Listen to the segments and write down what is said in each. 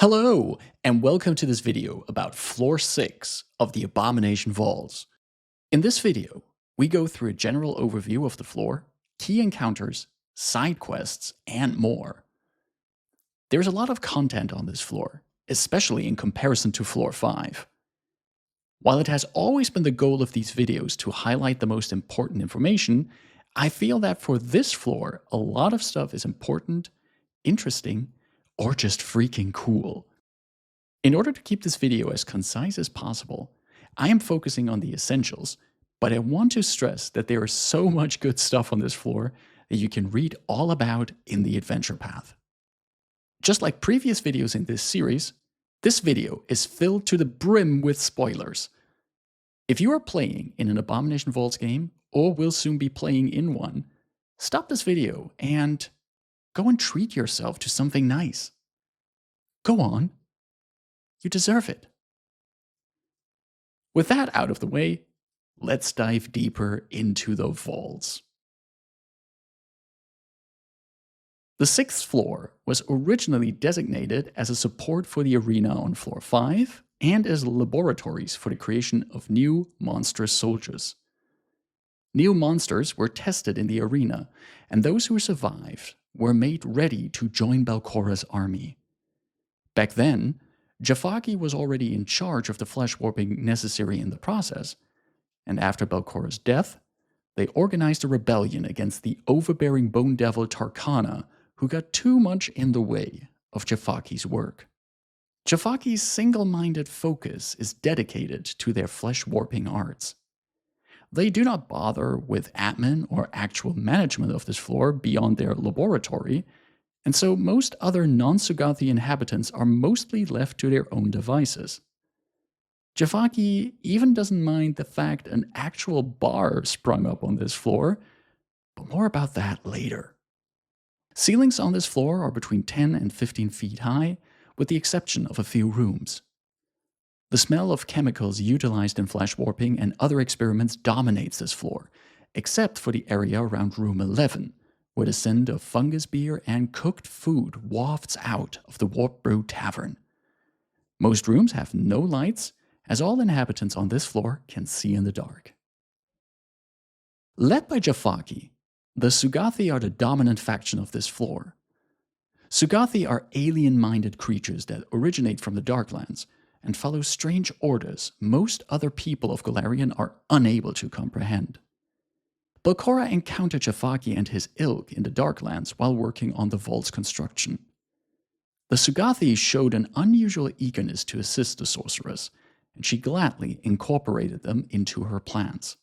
Hello, and welcome to this video about Floor 6 of the Abomination Vaults. In this video, we go through a general overview of the floor, key encounters, side quests, and more. There's a lot of content on this floor, especially in comparison to Floor 5. While it has always been the goal of these videos to highlight the most important information, I feel that for this floor, a lot of stuff is important, interesting, or just freaking cool. In order to keep this video as concise as possible, I am focusing on the essentials, but I want to stress that there is so much good stuff on this floor that you can read all about in the adventure path. Just like previous videos in this series, this video is filled to the brim with spoilers. If you are playing in an Abomination Vaults game, or will soon be playing in one, stop this video and go and treat yourself to something nice. Go on. You deserve it. With that out of the way, let's dive deeper into the vaults. The 6th floor was originally designated as a support for the arena on floor 5 and as laboratories for the creation of new monstrous soldiers. New monsters were tested in the arena, and those who survived were made ready to join Belcora's army. Back then, Jafaki was already in charge of the flesh warping necessary in the process, and after Belcora's death, they organized a rebellion against the overbearing bone devil Tarkana, who got too much in the way of Jafaki's work. Jafaki's single-minded focus is dedicated to their flesh warping arts. They do not bother with admin or actual management of this floor beyond their laboratory, and so most other non-Sugathi inhabitants are mostly left to their own devices. Jafaki even doesn't mind the fact an actual bar sprung up on this floor, but more about that later. Ceilings on this floor are between 10 and 15 feet high, with the exception of a few rooms. The smell of chemicals utilized in flesh warping and other experiments dominates this floor, except for the area around room 11, where the scent of fungus beer and cooked food wafts out of the Warp Brew Tavern. Most rooms have no lights, as all inhabitants on this floor can see in the dark. Led by Jafaki, the Sugathi are the dominant faction of this floor. Sugathi are alien-minded creatures that originate from the Darklands and follow strange orders most other people of Golarion are unable to comprehend. Belcora encountered Jafaki and his ilk in the Darklands while working on the vault's construction. The Sugathi showed an unusual eagerness to assist the sorceress, and she gladly incorporated them into her plans.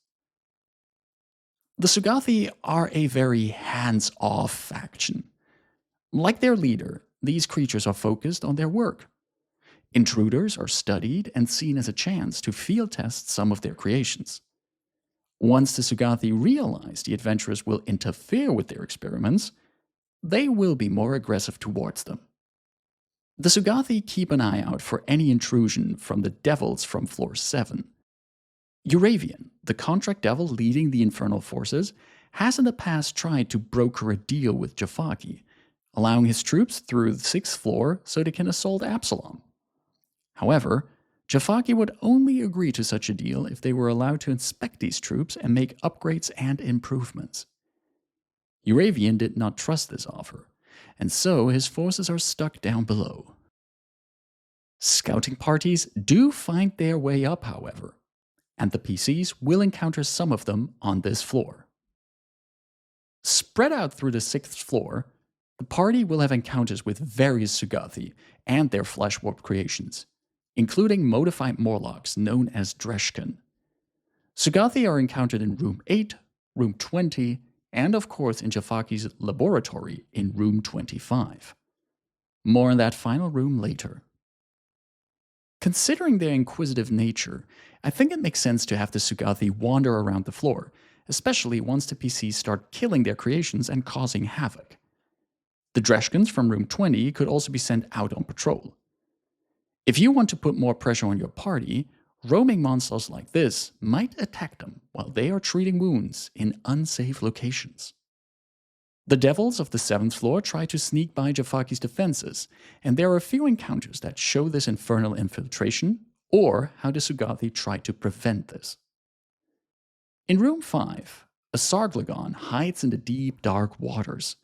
The Sugathi are a very hands-off faction. Like their leader, these creatures are focused on their work. Intruders are studied and seen as a chance to field test some of their creations. Once the Sugathi realize the adventurers will interfere with their experiments, they will be more aggressive towards them. The Sugathi keep an eye out for any intrusion from the devils from floor 7. Uravian, the contract devil leading the infernal forces, has in the past tried to broker a deal with Jafaki, allowing his troops through the 6th floor so they can assault Absalom. However, Jafaki would only agree to such a deal if they were allowed to inspect these troops and make upgrades and improvements. Uravian did not trust this offer, and so his forces are stuck down below. Scouting parties do find their way up, however, and the PCs will encounter some of them on this floor. Spread out through the 6th floor, the party will have encounters with various Sugathi and their flesh warp creations, including modified Morlocks known as Dreshkan. Sugathi are encountered in room 8, room 20, and of course in Jafaki's laboratory in room 25. More on that final room later. Considering their inquisitive nature, I think it makes sense to have the Sugathi wander around the floor, especially once the PCs start killing their creations and causing havoc. The Dreshkans from room 20 could also be sent out on patrol. If you want to put more pressure on your party, roaming monsters like this might attack them while they are treating wounds in unsafe locations. The devils of the 7th floor try to sneak by Jafaki's defenses, and there are a few encounters that show this infernal infiltration, or how the Sugathi try to prevent this. In room 5, a Sarglagon hides in the deep, dark waters.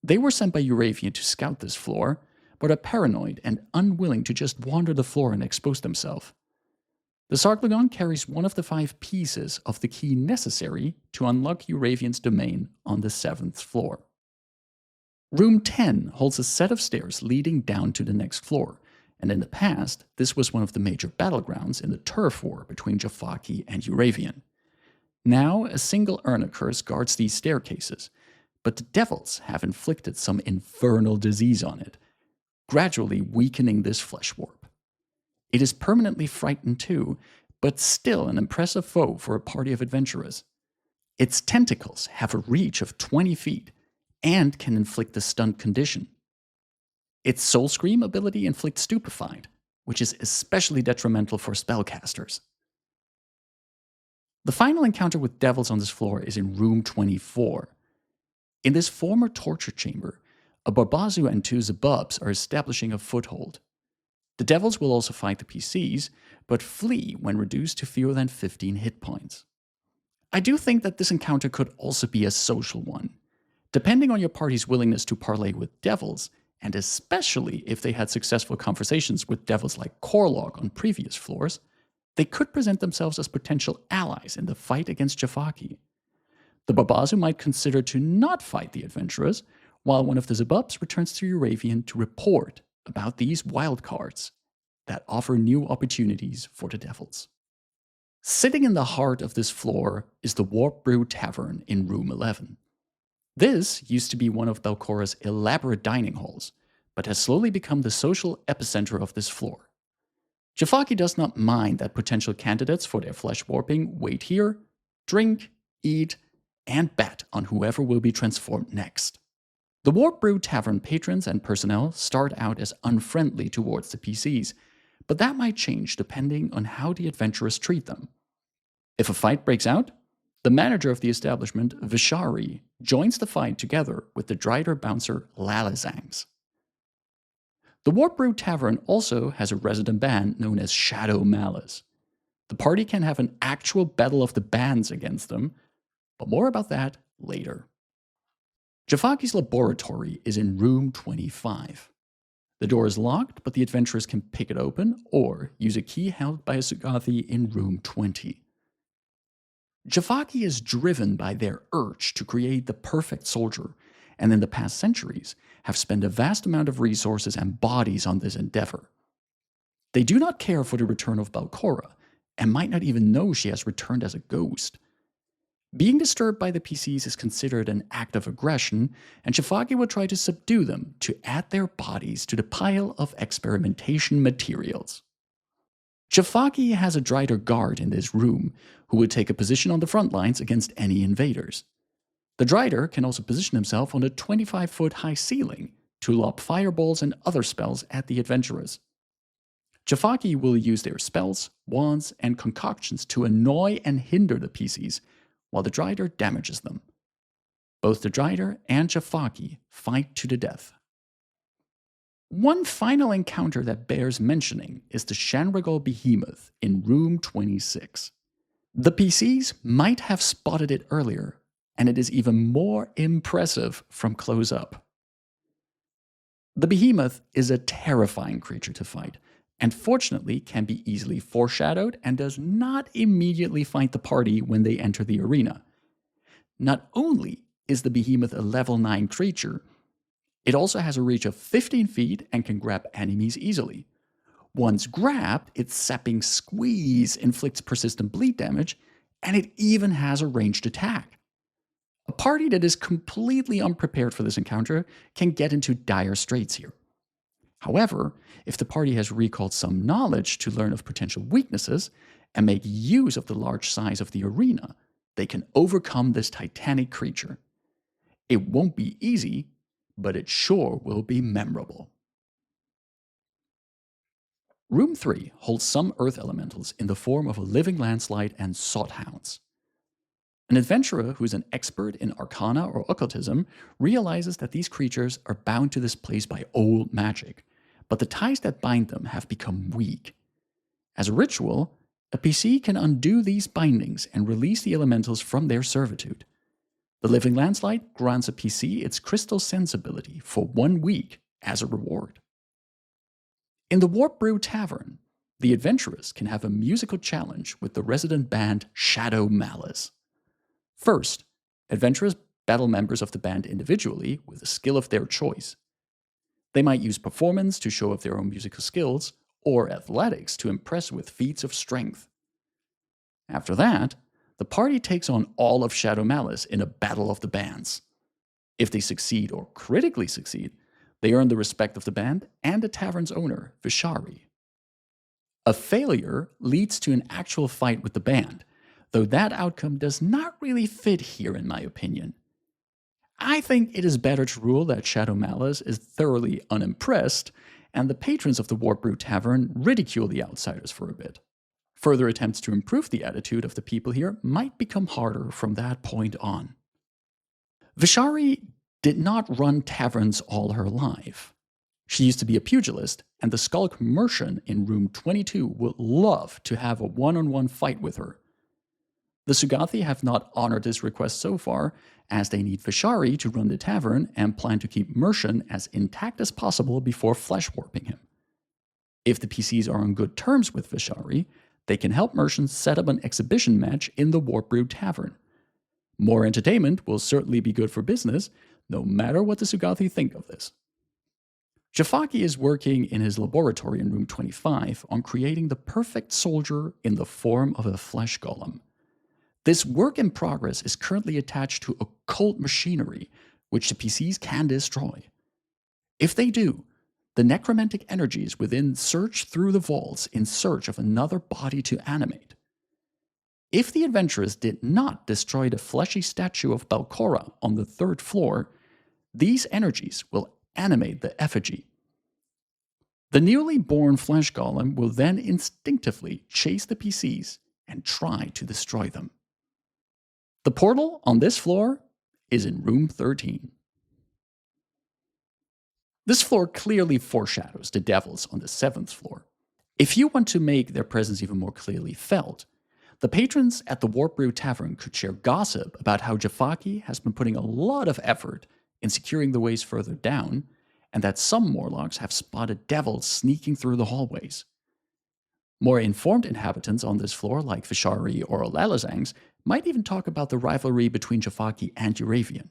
They were sent by Euravian to scout this floor, but are paranoid and unwilling to just wander the floor and expose themselves. The Sarglagon carries one of the 5 pieces of the key necessary to unlock Euravian's domain on the 7th floor. Room 10 holds a set of stairs leading down to the next floor, and in the past, this was one of the major battlegrounds in the turf war between Jafaki and Euravian. Now, a single Urna curse guards these staircases, but the devils have inflicted some infernal disease on it, gradually weakening this flesh warp. It is permanently frightened too, but still an impressive foe for a party of adventurers. Its tentacles have a reach of 20 feet and can inflict a stunned condition. Its Soul Scream ability inflicts Stupefied, which is especially detrimental for spellcasters. The final encounter with devils on this floor is in room 24. In this former torture chamber, a Barbazu and 2 Zabubs are establishing a foothold. The devils will also fight the PCs, but flee when reduced to fewer than 15 hit points. I do think that this encounter could also be a social one. Depending on your party's willingness to parley with devils, and especially if they had successful conversations with devils like Korlog on previous floors, they could present themselves as potential allies in the fight against Jafaki. The Barbazu might consider to not fight the adventurers, while one of the Zabubs returns to Euravian to report about these wildcards that offer new opportunities for the devils. Sitting in the heart of this floor is the Warp Brew Tavern in room 11. This used to be one of Belcora's elaborate dining halls, but has slowly become the social epicenter of this floor. Jafaki does not mind that potential candidates for their flesh warping wait here, drink, eat, and bet on whoever will be transformed next. The Warp Brew Tavern patrons and personnel start out as unfriendly towards the PCs, but that might change depending on how the adventurers treat them. If a fight breaks out, the manager of the establishment, Vishari, joins the fight together with the Drider bouncer Lalazangs. The Warp Brew Tavern also has a resident band known as Shadow Malice. The party can have an actual battle of the bands against them, but more about that later. Jafaki's laboratory is in room 25. The door is locked, but the adventurers can pick it open or use a key held by a Sugathi in room 20. Jafaki is driven by their urge to create the perfect soldier, and in the past centuries have spent a vast amount of resources and bodies on this endeavor. They do not care for the return of Belcora, and might not even know she has returned as a ghost. Being disturbed by the PCs is considered an act of aggression, and Jafaki will try to subdue them to add their bodies to the pile of experimentation materials. Jafaki has a Drider guard in this room who would take a position on the front lines against any invaders. The Drider can also position himself on a 25-foot high ceiling to lob fireballs and other spells at the adventurers. Jafaki will use their spells, wands, and concoctions to annoy and hinder the PCs, while the Drider damages them. Both the Drider and Jafaki fight to the death. One final encounter that bears mentioning is the Shanragal Behemoth in room 26. The PCs might have spotted it earlier, and it is even more impressive from close up. The Behemoth is a terrifying creature to fight, and fortunately can be easily foreshadowed and does not immediately fight the party when they enter the arena. Not only is the Behemoth a level 9 creature, it also has a reach of 15 feet and can grab enemies easily. Once grabbed, its sapping squeeze inflicts persistent bleed damage, and it even has a ranged attack. A party that is completely unprepared for this encounter can get into dire straits here. However, if the party has recalled some knowledge to learn of potential weaknesses and make use of the large size of the arena, they can overcome this titanic creature. It won't be easy, but it sure will be memorable. Room 3 holds some earth elementals in the form of a living landslide and sawhounds. An adventurer who's an expert in arcana or occultism realizes that these creatures are bound to this place by old magic, but the ties that bind them have become weak. As a ritual, a PC can undo these bindings and release the elementals from their servitude. The Living Landslide grants a PC its crystal sensibility for 1 week as a reward. In the Warp Brew Tavern, the adventurers can have a musical challenge with the resident band Shadow Malice. First, adventurers battle members of the band individually with a skill of their choice. They might use performance to show off their own musical skills, or athletics to impress with feats of strength. After that, the party takes on all of Shadow Malice in a battle of the bands. If they succeed or critically succeed, they earn the respect of the band and the tavern's owner, Vishari. A failure leads to an actual fight with the band, though that outcome does not really fit here in my opinion. I think it is better to rule that Shadow Malice is thoroughly unimpressed, and the patrons of the Warp Brew Tavern ridicule the outsiders for a bit. Further attempts to improve the attitude of the people here might become harder from that point on. Vishari did not run taverns all her life. She used to be a pugilist, and the Skulk Merchant in room 22 would love to have a one-on-one fight with her. The Sugathi have not honored this request so far, as they need Vishari to run the tavern and plan to keep Merchant as intact as possible before flesh warping him. If the PCs are on good terms with Vishari, they can help Merchant set up an exhibition match in the Warp Brew Tavern. More entertainment will certainly be good for business, no matter what the Sugathi think of this. Jafaki is working in his laboratory in room 25 on creating the perfect soldier in the form of a flesh golem. This work in progress is currently attached to occult machinery, which the PCs can destroy. If they do, the necromantic energies within search through the vaults in search of another body to animate. If the adventurers did not destroy the fleshy statue of Balcora on the 3rd floor, these energies will animate the effigy. The newly born flesh golem will then instinctively chase the PCs and try to destroy them. The portal on this floor is in room 13. This floor clearly foreshadows the devils on the 7th floor. If you want to make their presence even more clearly felt, the patrons at the Warp Brew Tavern could share gossip about how Jafaki has been putting a lot of effort in securing the ways further down, and that some Morlocks have spotted devils sneaking through the hallways. More informed inhabitants on this floor, like Vishari or Lalazangs, might even talk about the rivalry between Jafaki and Euravian.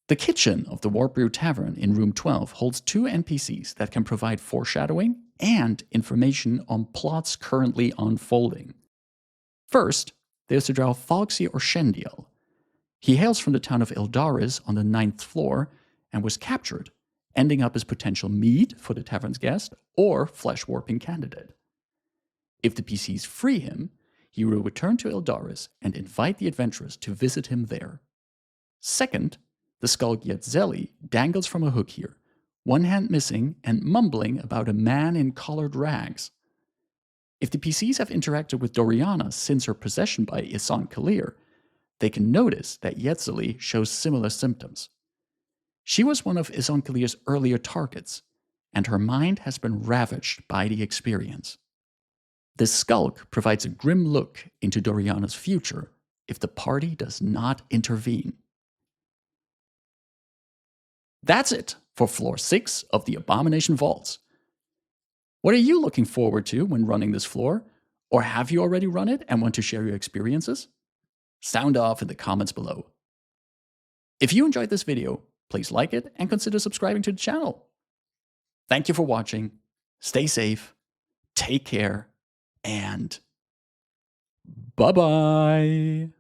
The kitchen of the Warp Brew Tavern in room 12 holds 2 NPCs that can provide foreshadowing and information on plots currently unfolding. First, there's the drow Falxi or Shendiel. He hails from the town of Ildaris on the 9th floor and was captured, ending up as potential meat for the tavern's guest or flesh-warping candidate. If the PCs free him, he will return to Ildaris and invite the adventurers to visit him there. Second, the Skulk Yetzeli dangles from a hook here, one hand missing and mumbling about a man in collared rags. If the PCs have interacted with Doriana since her possession by Isan Kalir, they can notice that Yetzeli shows similar symptoms. She was one of Isan Kalir's earlier targets, and her mind has been ravaged by the experience. This skulk provides a grim look into Doriana's future if the party does not intervene. That's it for floor 6 of the Abomination Vaults. What are you looking forward to when running this floor? Or have you already run it and want to share your experiences? Sound off in the comments below. If you enjoyed this video, please like it and consider subscribing to the channel. Thank you for watching. Stay safe, take care, and bye-bye.